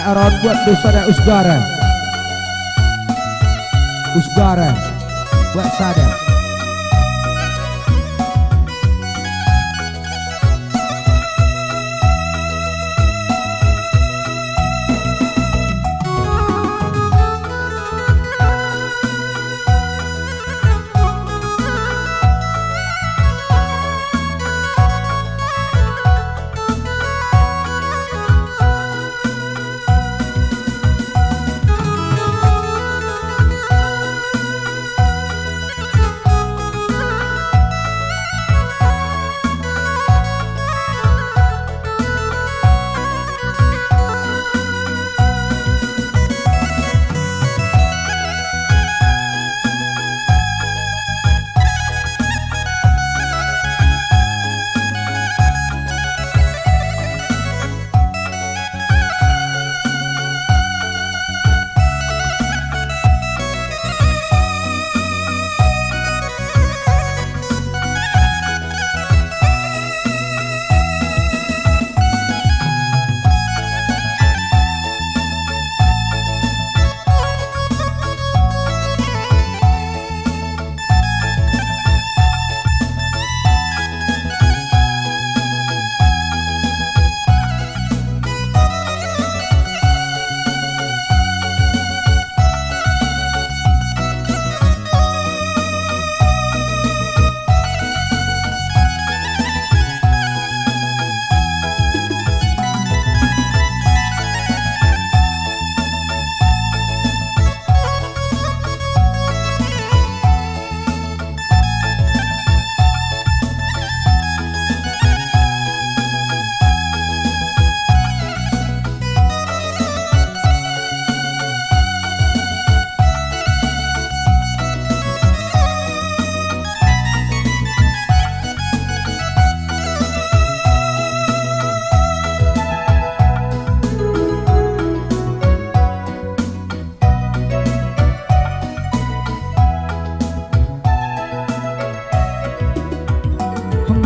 aron buat dosada Usgara. Usgara buat sadar.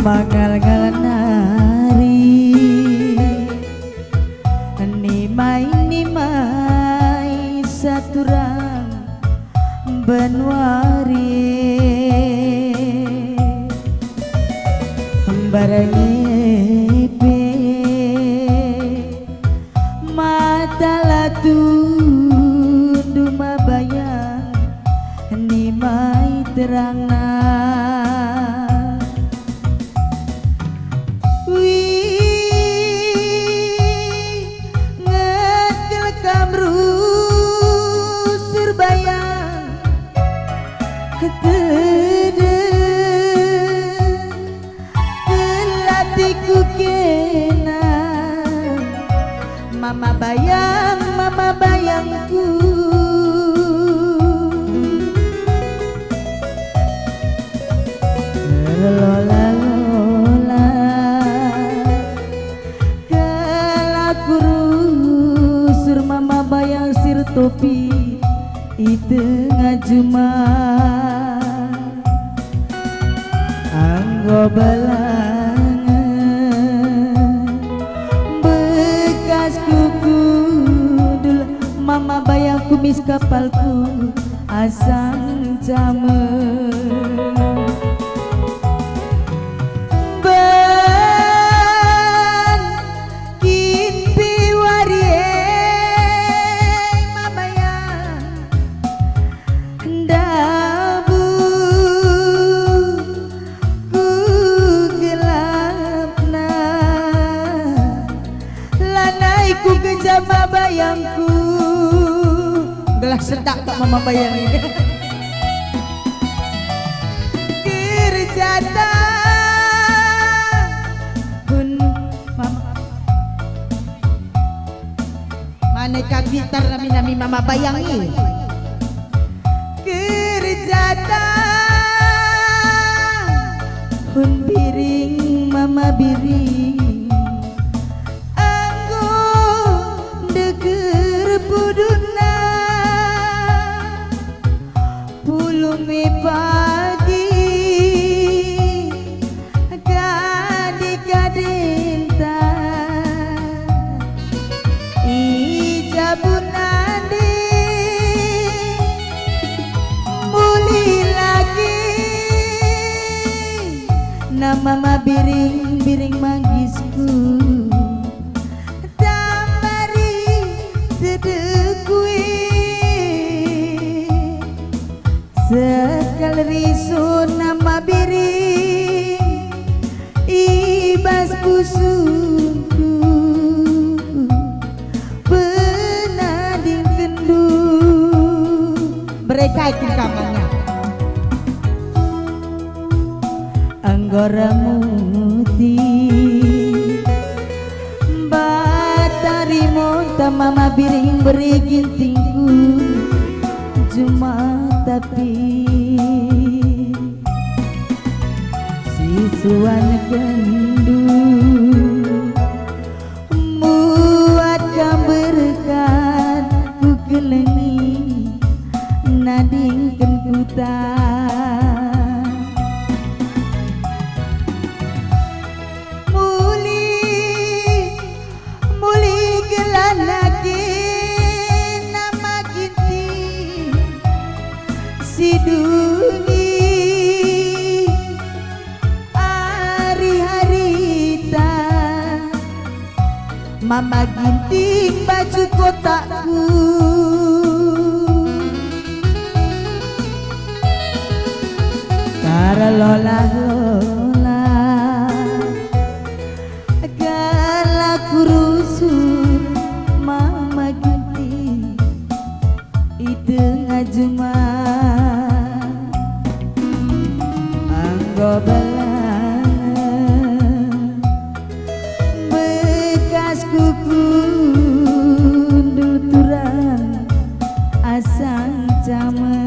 Mangal-ngal nari nimai saturang benwari barangepe mata latun duma bayang nimai terang mama bayangku lola lola kelaku rusur mama bayang sir topi itu ngajuma anggo mama bayang kumis kapalku asang jame ban kimpi warie mabayang dabu ku gelapna lanai ku gejama bayangku gelas sedak tak mama bayangin kerjata pun mama maneka gitar nami mama bayangi kerjata pun biring mama biring nama biring biring mangisku tambari dedekui sekal risu nama biring ibas busuku penading kendu mereka ikin kamarnya Anggora muti batari monta mama biring beri gintingku cuma tapi sisuan kendu muat gambarkan ku kelengi nadingkan kuta sidungi hari-harita mama ginting baju kotakku cara lola-lola galak kurusur mama ginting itu ngajuma bekas kuku duturan asang cama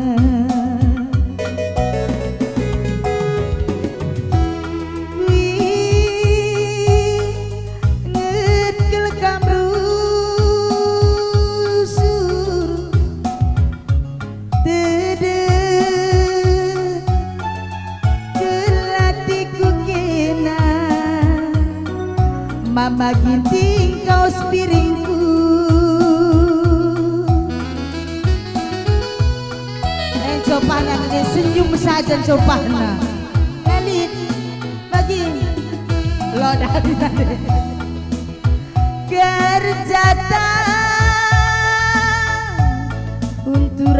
ngekel kamrusur dede mama ginting kaos piringku copana senyum saja copana Khalid bagi lo dari kerjata untuk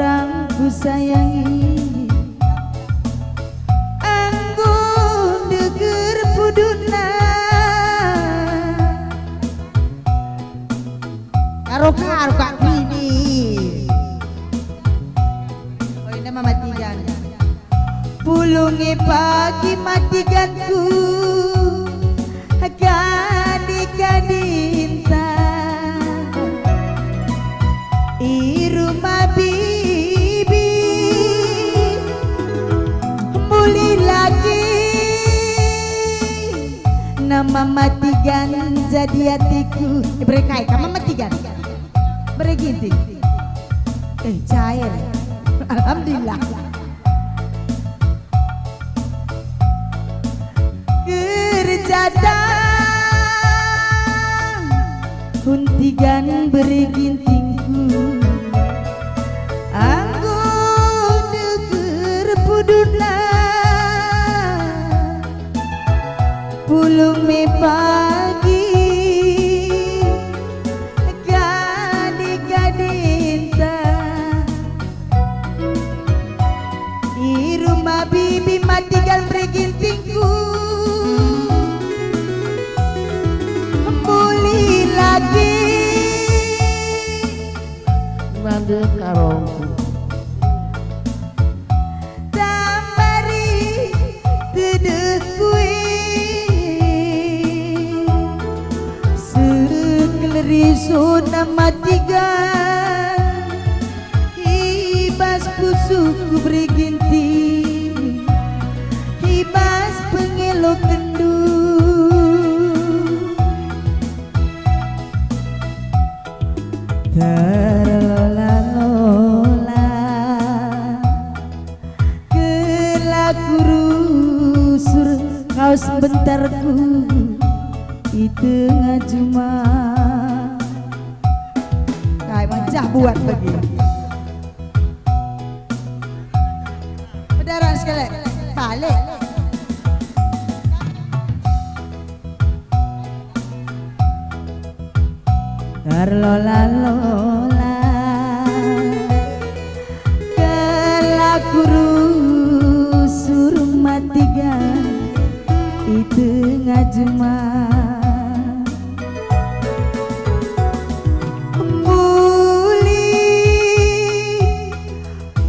ku sayangi anggun deger puduna karo kak ini oh ini mama matikan pulungi pagi matikanku kadika-dinta iruma bibi muli lagi nama matikan jadi hatiku berkai kamu matikan bereginti cair alhamdulillah kerjadang huntigan beregintingku anggun deger puduna pulung me pagi bibi matikan beregintingku muli lagi mande karongku tambari dedekui sekelerisun matikan ibas pusuku bereginting ibas pengelok kendu terlola-lola kelak kurusur kau sebentarku di tengah juma kayak macam buat begini pedaran sekali balik Marlola-lola kelakuru suruh matigan itu ngajuma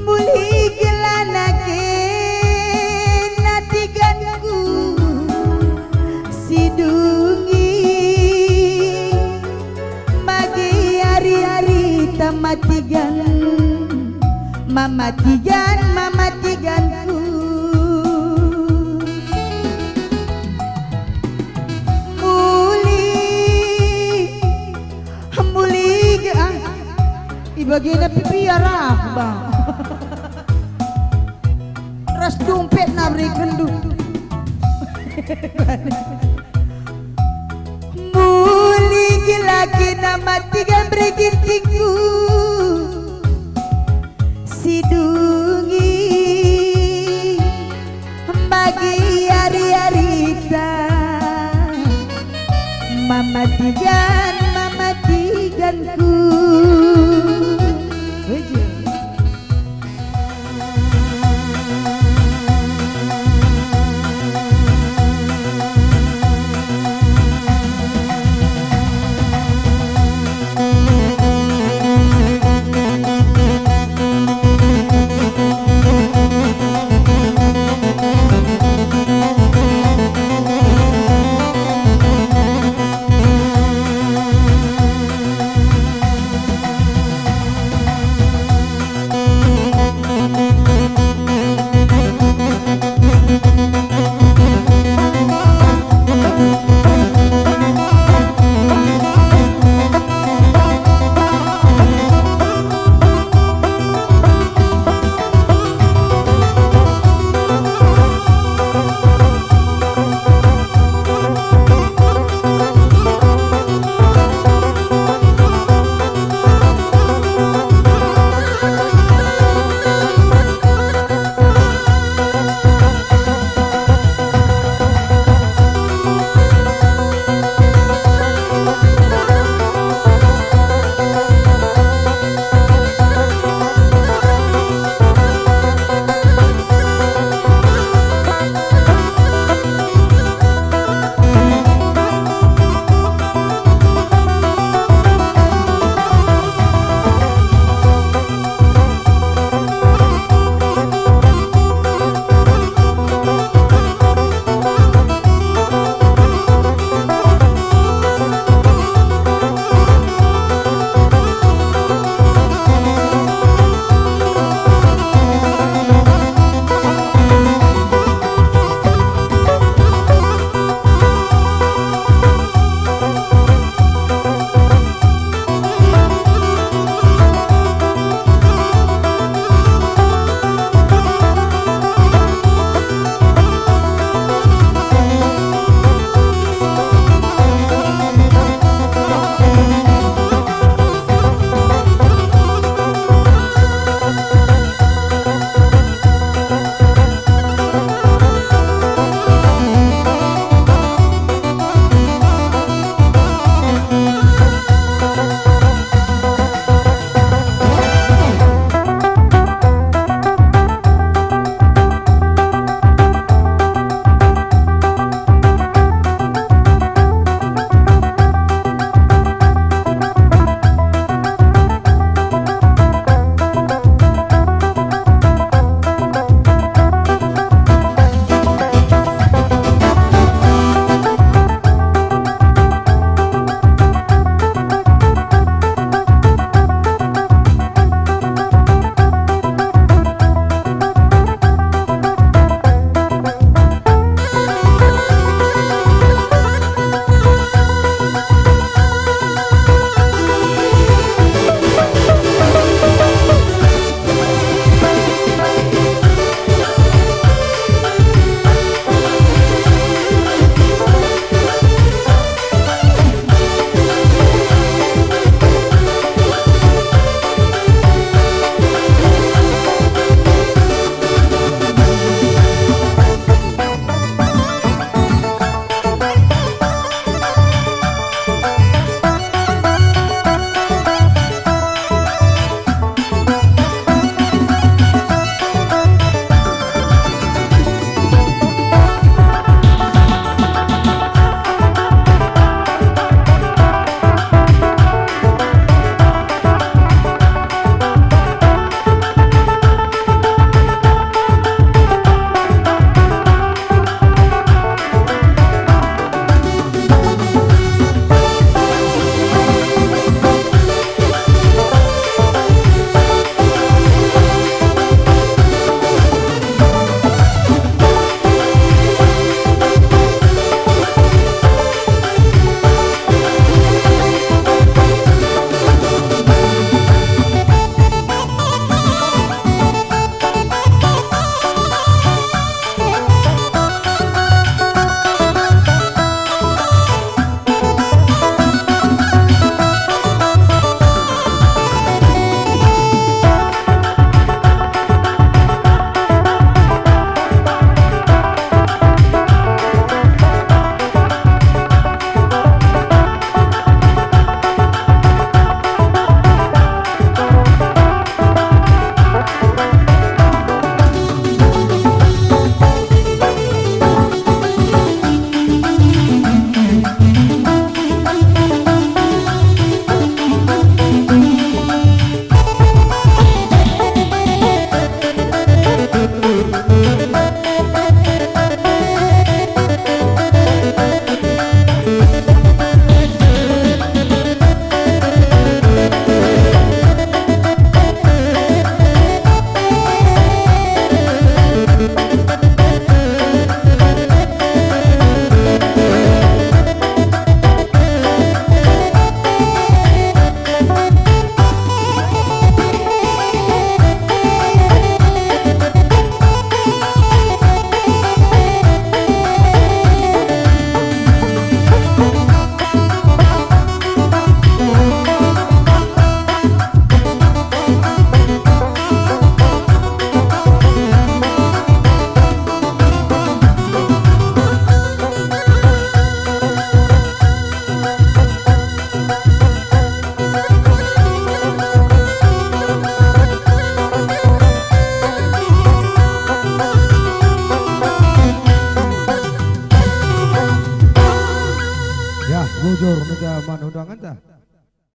muli gelanake natiganku sidungi bagi hari-hari tamatigan mamatiganku muli ibagina pipiara bang ras dompet nabri kendu muli lagi namatigan bergintingku sidu